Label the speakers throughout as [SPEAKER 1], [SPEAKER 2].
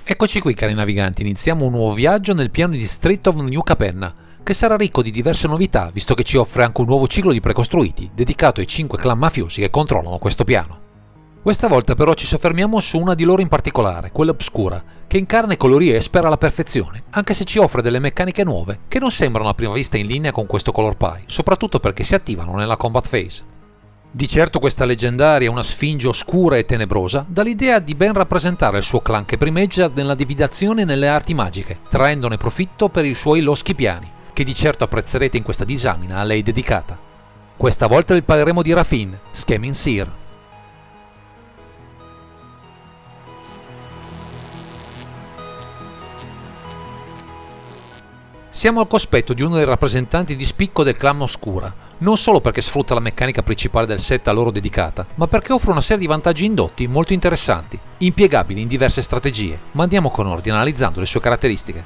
[SPEAKER 1] Eccoci qui cari naviganti, iniziamo un nuovo viaggio nel piano di Strait of New Capenna, che sarà ricco di diverse novità visto che ci offre anche un nuovo ciclo di precostruiti, dedicato ai 5 clan mafiosi che controllano questo piano. Questa volta però ci soffermiamo su una di loro in particolare, quella Obscura, che incarna i colori Esper alla perfezione, anche se ci offre delle meccaniche nuove che non sembrano a prima vista in linea con questo color pie, soprattutto perché si attivano nella combat phase. Di certo questa leggendaria è una sfinge oscura e tenebrosa, dall'idea di ben rappresentare il suo clan che primeggia nella dividazione nelle arti magiche, traendone profitto per i suoi loschi piani, che di certo apprezzerete in questa disamina a lei dedicata. Questa volta parleremo di Rafin, Scheming Seer. Siamo al cospetto di uno dei rappresentanti di spicco del clan Oscura, non solo perché sfrutta la meccanica principale del set a loro dedicata, ma perché offre una serie di vantaggi indotti molto interessanti, impiegabili in diverse strategie, ma andiamo con ordine analizzando le sue caratteristiche.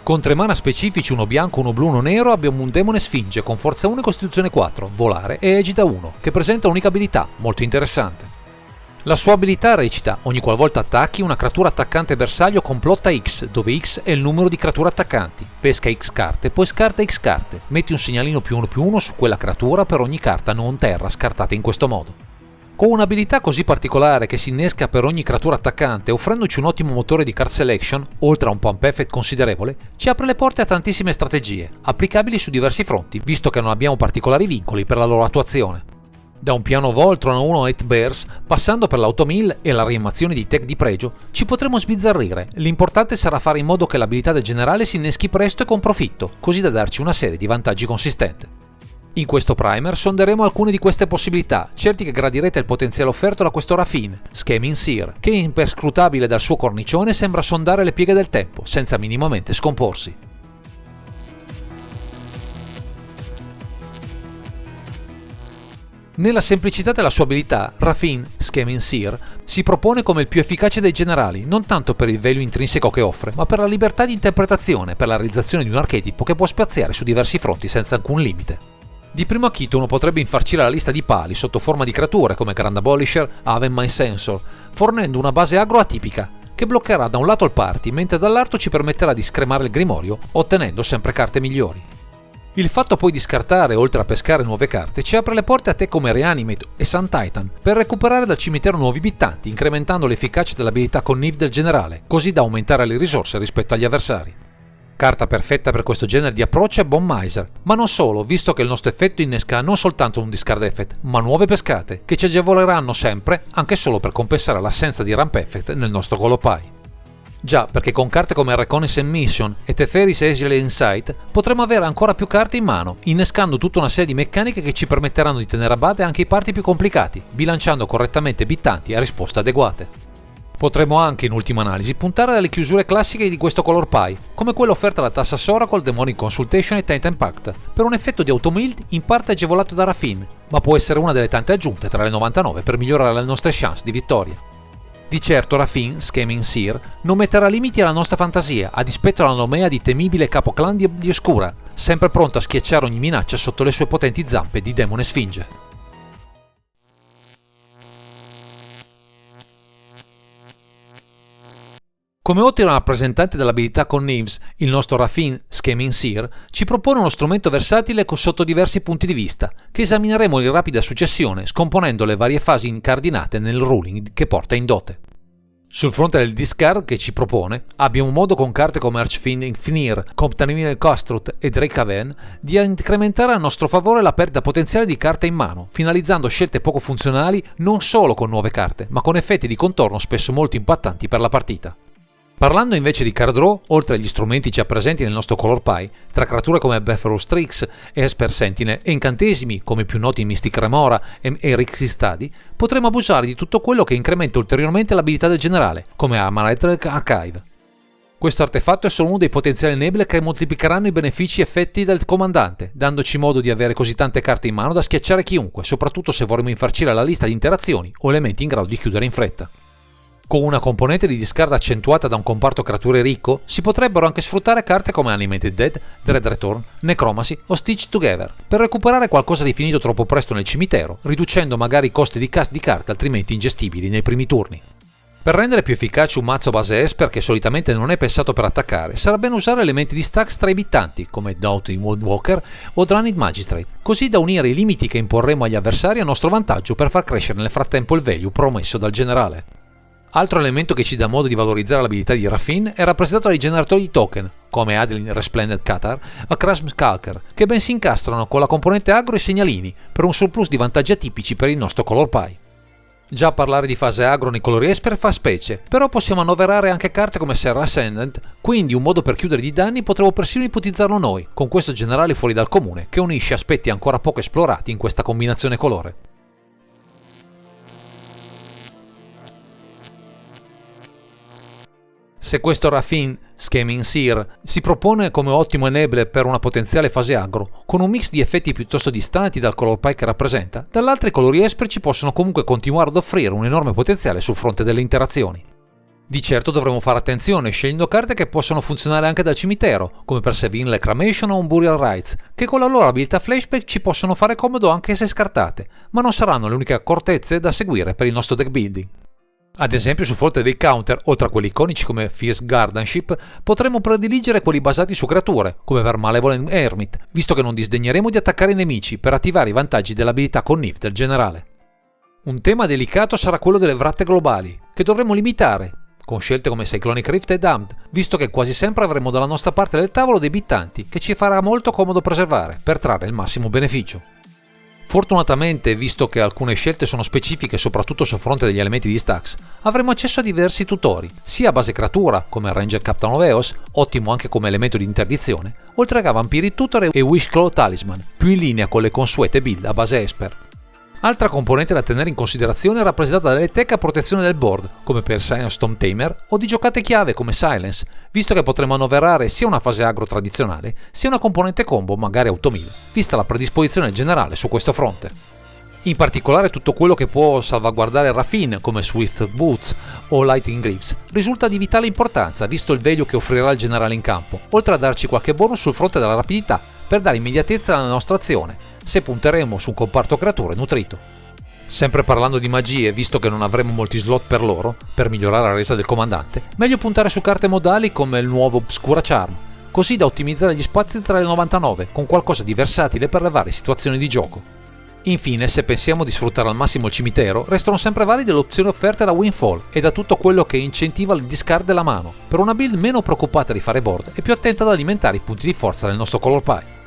[SPEAKER 1] Con 3 mana specifici, uno bianco, uno blu, uno nero, abbiamo un demone sfinge con forza 1 e costituzione 4, volare e egida 1, che presenta un'unica abilità, molto interessante. La sua abilità recita: ogni qualvolta attacchi una creatura attaccante bersaglio complotta X, dove X è il numero di creature attaccanti, pesca X carte, poi scarta X carte, metti un segnalino +1/+1 su quella creatura per ogni carta non terra scartata in questo modo. Con un'abilità così particolare che si innesca per ogni creatura attaccante, offrendoci un ottimo motore di card selection, oltre a un pump effect considerevole, ci apre le porte a tantissime strategie, applicabili su diversi fronti, visto che non abbiamo particolari vincoli per la loro attuazione. Da un piano Voltron a uno Hate Bears, passando per l'automill e la rianimazione di tech di pregio, ci potremo sbizzarrire. L'importante sarà fare in modo che l'abilità del generale si inneschi presto e con profitto, così da darci una serie di vantaggi consistenti. In questo primer sonderemo alcune di queste possibilità, certi che gradirete il potenziale offerto da questo Rafin, Scheming Seer, che imperscrutabile dal suo cornicione sembra sondare le pieghe del tempo, senza minimamente scomporsi. Nella semplicità della sua abilità, Rafin, Scheming Seer, si propone come il più efficace dei generali, non tanto per il value intrinseco che offre, ma per la libertà di interpretazione, per la realizzazione di un archetipo che può spaziare su diversi fronti senza alcun limite. Di primo acchito uno potrebbe infarcire la lista di pali sotto forma di creature come Grand Abolisher, Haven Mind Sensor, fornendo una base agro atipica, che bloccherà da un lato il party, mentre dall'altro ci permetterà di scremare il grimorio, ottenendo sempre carte migliori. Il fatto poi di scartare, oltre a pescare nuove carte, ci apre le porte a te come Reanimate e Sun Titan per recuperare dal cimitero nuovi bittanti, incrementando l'efficacia dell'abilità Connive del generale, così da aumentare le risorse rispetto agli avversari. Carta perfetta per questo genere di approccio è Bone Miser, ma non solo, visto che il nostro effetto innesca non soltanto un discard effect, ma nuove pescate, che ci agevoleranno sempre, anche solo per compensare l'assenza di ramp effect nel nostro Golopai. Già, perché con carte come Reconnaissance Mission e Teferis Esile Insight potremo avere ancora più carte in mano, innescando tutta una serie di meccaniche che ci permetteranno di tenere a bade anche i party più complicati, bilanciando correttamente bittanti a risposte adeguate. Potremo anche, in ultima analisi, puntare alle chiusure classiche di questo color pie, come quella offerta da Tassas Oracle, Demonic Consultation e Titan Pact, per un effetto di automild in parte agevolato da Rafin, ma può essere una delle tante aggiunte tra le 99 per migliorare le nostre chance di vittoria. Di certo Rafin, Scheming Seer, non metterà limiti alla nostra fantasia, a dispetto della nomea di temibile capoclan di Oscura, sempre pronta a schiacciare ogni minaccia sotto le sue potenti zampe di demone sfinge. Come ottimo rappresentante dell'abilità Connives, il nostro Rafin, Scheming Seer, ci propone uno strumento versatile sotto diversi punti di vista, che esamineremo in rapida successione, scomponendo le varie fasi incardinate nel ruling che porta in dote. Sul fronte del discard che ci propone, abbiamo modo con carte come Archfiend Fnir, Comptanimine Castrut e Drake Haven di incrementare a nostro favore la perdita potenziale di carte in mano, finalizzando scelte poco funzionali non solo con nuove carte, ma con effetti di contorno spesso molto impattanti per la partita. Parlando invece di card draw, oltre agli strumenti già presenti nel nostro color pie, tra creature come Befaro Strix, Esper Sentinel e incantesimi come i più noti Mystic Remora e Erix's Study, potremo abusare di tutto quello che incrementa ulteriormente l'abilità del generale, come Amaret Archive. Questo artefatto è solo uno dei potenziali enabler che moltiplicheranno i benefici e effetti del comandante, dandoci modo di avere così tante carte in mano da schiacciare chiunque, soprattutto se vorremmo infarcire la lista di interazioni o elementi in grado di chiudere in fretta. Con una componente di discard accentuata da un comparto creature ricco, si potrebbero anche sfruttare carte come Animated Dead, Dread Return, Necromancy o Stitch Together, per recuperare qualcosa di finito troppo presto nel cimitero, riducendo magari i costi di cast di carte altrimenti ingestibili nei primi turni. Per rendere più efficace un mazzo base Esper che solitamente non è pensato per attaccare, sarà bene usare elementi di stacks tra i bittanti, come Doubting Woodwalker o Drunid Magistrate, così da unire i limiti che imporremo agli avversari a nostro vantaggio per far crescere nel frattempo il value promesso dal generale. Altro elemento che ci dà modo di valorizzare l'abilità di Raffin è rappresentato dai generatori di token, come Adeline Resplendent Qatar o Krasm Skulker, che ben si incastrano con la componente agro e segnalini per un surplus di vantaggi atipici per il nostro Color Pie. Già parlare di fase agro nei colori Esper fa specie, però possiamo annoverare anche carte come Serra Ascendant, quindi un modo per chiudere di danni potremmo persino ipotizzarlo noi, con questo generale fuori dal comune, che unisce aspetti ancora poco esplorati in questa combinazione colore. Se questo Raffin Scheming Seer si propone come ottimo enabler per una potenziale fase agro, con un mix di effetti piuttosto distanti dal color pie che rappresenta, dall'altro i colori Esper ci possono comunque continuare ad offrire un enorme potenziale sul fronte delle interazioni. Di certo dovremo fare attenzione scegliendo carte che possono funzionare anche dal cimitero, come per Sevinne Reclamation o un Burial Rites, che con la loro abilità flashback ci possono fare comodo anche se scartate, ma non saranno le uniche accortezze da seguire per il nostro deck building. Ad esempio sul fronte dei counter, oltre a quelli iconici come Fierce Guardianship, potremmo prediligere quelli basati su creature, come per Malevolent Hermit, visto che non disdegneremo di attaccare i nemici per attivare i vantaggi dell'abilità Connif del generale. Un tema delicato sarà quello delle vratte globali, che dovremo limitare, con scelte come Cyclonic Rift e Damned, visto che quasi sempre avremo dalla nostra parte del tavolo dei bittanti, che ci farà molto comodo preservare, per trarre il massimo beneficio. Fortunatamente, visto che alcune scelte sono specifiche soprattutto sul fronte degli elementi di stacks, avremo accesso a diversi tutori, sia a base creatura, come Ranger Captain of Eos, ottimo anche come elemento di interdizione, oltre che a Vampiri Tutor e Wishclaw Talisman, più in linea con le consuete build a base Esper. Altra componente da tenere in considerazione è rappresentata dalle tech a protezione del board, come per Storm Tamer, o di giocate chiave come Silence, visto che potremo annoverare sia una fase agro tradizionale, sia una componente combo, magari automil, vista la predisposizione generale su questo fronte. In particolare tutto quello che può salvaguardare Raffin, come Swift Boots o Lightning Greaves, risulta di vitale importanza visto il value che offrirà il generale in campo, oltre a darci qualche bonus sul fronte della rapidità per dare immediatezza alla nostra azione, se punteremo su un comparto creature nutrito. Sempre parlando di magie, visto che non avremo molti slot per loro, per migliorare la resa del comandante, meglio puntare su carte modali come il nuovo Obscura Charm, così da ottimizzare gli spazi tra le 99, con qualcosa di versatile per le varie situazioni di gioco. Infine, se pensiamo di sfruttare al massimo il cimitero, restano sempre valide le opzioni offerte da Windfall e da tutto quello che incentiva il discard della mano, per una build meno preoccupata di fare board e più attenta ad alimentare i punti di forza del nostro Color Pie.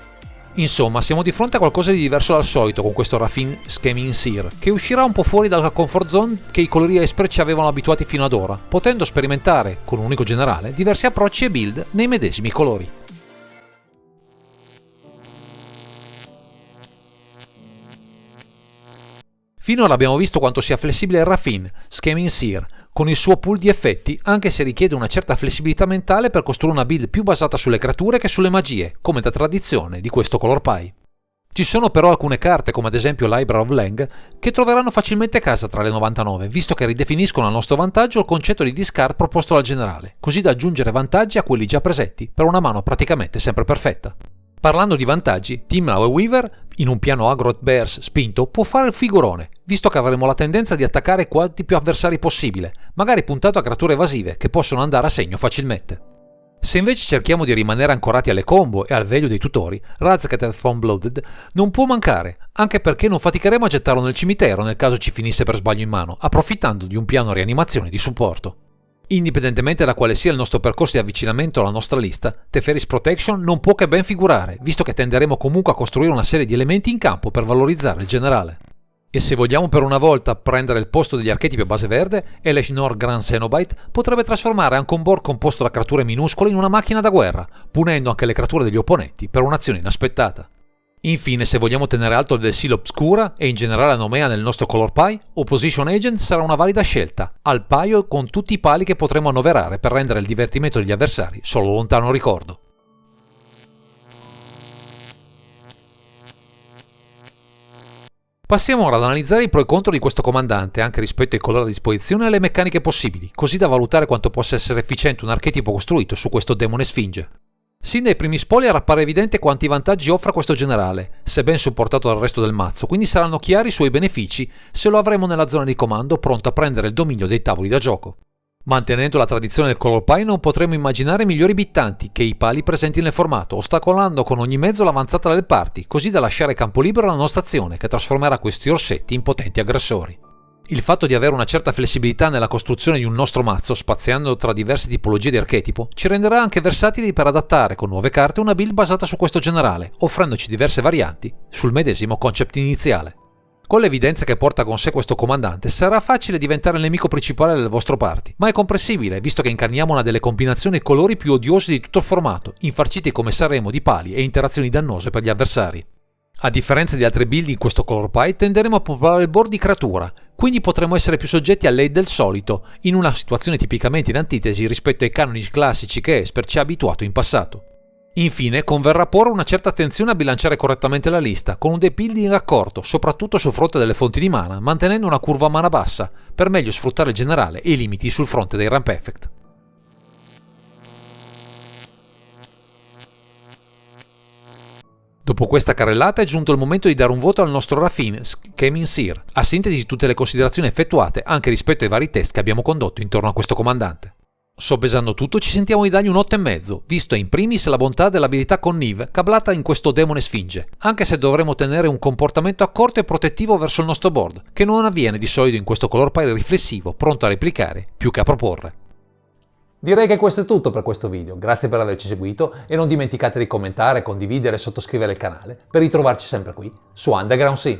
[SPEAKER 1] Insomma, siamo di fronte a qualcosa di diverso dal solito con questo Raffin Scheming Seer, che uscirà un po' fuori dalla comfort zone che i colori Esper ci avevano abituati fino ad ora, potendo sperimentare, con un unico generale, diversi approcci e build nei medesimi colori. Finora abbiamo visto quanto sia flessibile il Raffin Scheming Seer, con il suo pool di effetti, anche se richiede una certa flessibilità mentale per costruire una build più basata sulle creature che sulle magie, come da tradizione di questo Color Pie. Ci sono però alcune carte, come ad esempio Library of Lang, che troveranno facilmente casa tra le 99, visto che ridefiniscono a nostro vantaggio il concetto di discard proposto dal generale, così da aggiungere vantaggi a quelli già presenti, per una mano praticamente sempre perfetta. Parlando di vantaggi, Team Laue Weaver, in un piano agro bears spinto, può fare il figurone, visto che avremo la tendenza di attaccare quanti più avversari possibile, magari puntato a creature evasive che possono andare a segno facilmente. Se invece cerchiamo di rimanere ancorati alle combo e al value dei tutori, Razkat e Blooded non può mancare, anche perché non faticheremo a gettarlo nel cimitero nel caso ci finisse per sbaglio in mano, approfittando di un piano rianimazione di supporto. Indipendentemente da quale sia il nostro percorso di avvicinamento alla nostra lista, Teferis Protection non può che ben figurare, visto che tenderemo comunque a costruire una serie di elementi in campo per valorizzare il generale. E se vogliamo per una volta prendere il posto degli archetipi a base verde, Eleshnor Grand Cenobite potrebbe trasformare anche un board composto da creature minuscole in una macchina da guerra, punendo anche le creature degli opponenti per un'azione inaspettata. Infine, se vogliamo tenere alto il Vessil Obscura e in generale la nomea nel nostro Color Pie, Opposition Agent sarà una valida scelta, al paio con tutti i pali che potremo annoverare per rendere il divertimento degli avversari solo lontano ricordo. Passiamo ora ad analizzare i pro e contro di questo comandante, anche rispetto ai colori a disposizione e alle meccaniche possibili, così da valutare quanto possa essere efficiente un archetipo costruito su questo demone sfinge. Sin dai primi spoiler appare evidente quanti vantaggi offra questo generale, se ben supportato dal resto del mazzo, quindi saranno chiari i suoi benefici se lo avremo nella zona di comando pronto a prendere il dominio dei tavoli da gioco. Mantenendo la tradizione del color pie non potremmo immaginare migliori bittanti che i pali presenti nel formato, ostacolando con ogni mezzo l'avanzata del party, così da lasciare campo libero alla nostra azione che trasformerà questi orsetti in potenti aggressori. Il fatto di avere una certa flessibilità nella costruzione di un nostro mazzo, spaziando tra diverse tipologie di archetipo, ci renderà anche versatili per adattare con nuove carte una build basata su questo generale, offrendoci diverse varianti sul medesimo concept iniziale. Con l'evidenza che porta con sé questo comandante, sarà facile diventare il nemico principale del vostro party, ma è comprensibile visto che incarniamo una delle combinazioni colori più odiose di tutto il formato, infarciti come saremo di pali e interazioni dannose per gli avversari. A differenza di altre build in questo color pie, tenderemo a popolare il board di creatura, quindi potremo essere più soggetti a late del solito, in una situazione tipicamente in antitesi rispetto ai canoni classici che Esper ci ha abituato in passato. Infine, converrà porre una certa attenzione a bilanciare correttamente la lista, con un deck building accorto, soprattutto sul fronte delle fonti di mana, mantenendo una curva mana bassa, per meglio sfruttare il generale e i limiti sul fronte dei ramp effect. Dopo questa carrellata è giunto il momento di dare un voto al nostro Raffine Scheming Seer, a sintesi di tutte le considerazioni effettuate anche rispetto ai vari test che abbiamo condotto intorno a questo comandante. Soppesando tutto ci sentiamo di dargli un 8,5, visto in primis la bontà dell'abilità Connive cablata in questo demone sfinge, anche se dovremo tenere un comportamento accorto e protettivo verso il nostro board, che non avviene di solito in questo color pie riflessivo, pronto a replicare più che a proporre. Direi che questo è tutto per questo video, grazie per averci seguito e non dimenticate di commentare, condividere e sottoscrivere il canale per ritrovarci sempre qui su Underground Sea.